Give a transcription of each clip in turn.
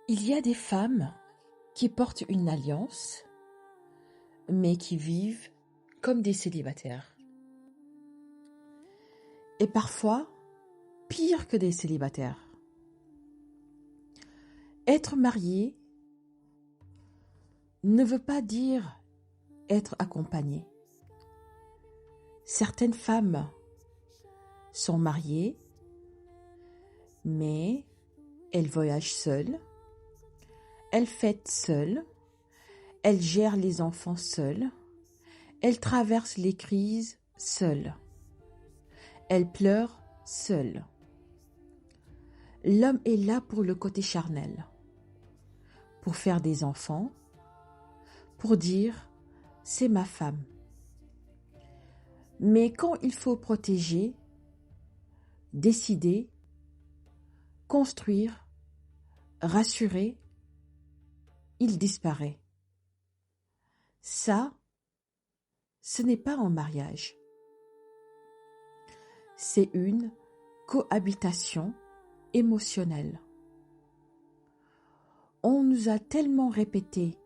Il y a des femmes qui portent une alliance, mais qui vivent comme des célibataires. Et parfois, pire que des célibataires. Être marié ne veut pas dire être accompagné. Certaines femmes sont mariées, mais elles voyagent seules, elles fêtent seules, elles gèrent les enfants seules, elles traversent les crises seules, elles pleurent seules. L'homme est là pour le côté charnel, pour faire des enfants, pour dire « c'est ma femme ». Mais quand il faut protéger, décider, construire, rassurer, il disparaît. Ça, ce n'est pas un mariage. C'est une cohabitation émotionnelle. On nous a tellement répété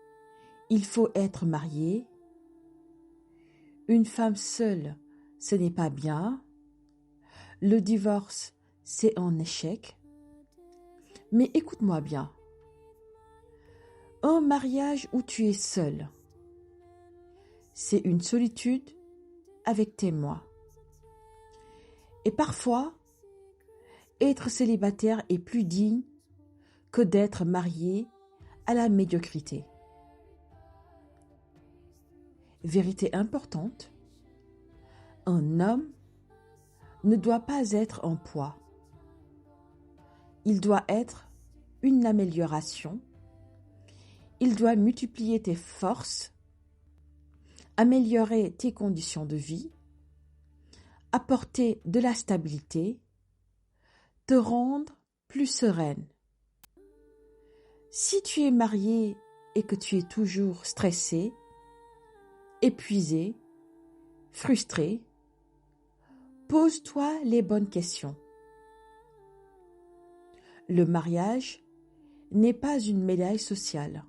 « il faut être marié », une femme seule, ce n'est pas bien, le divorce, c'est un échec. Mais écoute-moi bien, un mariage où tu es seul, c'est une solitude avec témoin. Et parfois, être célibataire est plus digne que d'être marié à la médiocrité. Vérité importante, un homme ne doit pas être un poids. Il doit être une amélioration. Il doit multiplier tes forces, améliorer tes conditions de vie, apporter de la stabilité, te rendre plus sereine. Si tu es marié et que tu es toujours stressé, épuisé, frustré, pose-toi les bonnes questions. Le mariage n'est pas une médaille sociale.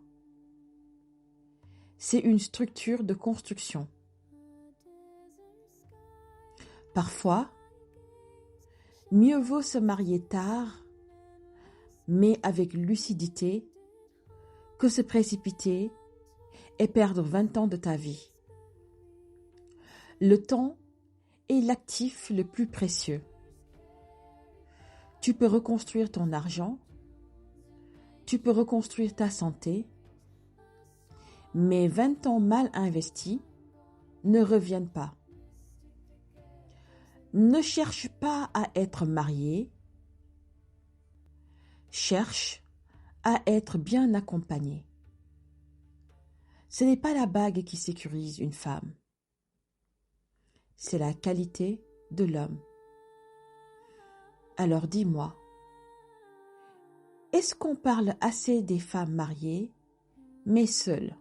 C'est une structure de construction. Parfois, mieux vaut se marier tard, mais avec lucidité, que se précipiter et perdre 20 ans de ta vie. Le temps est l'actif le plus précieux. Tu peux reconstruire ton argent, tu peux reconstruire ta santé, mais 20 ans mal investis ne reviennent pas. Ne cherche pas à être marié, cherche à être bien accompagné. Ce n'est pas la bague qui sécurise une femme, c'est la qualité de l'homme. Alors dis-moi, est-ce qu'on parle assez des femmes mariées, mais seules?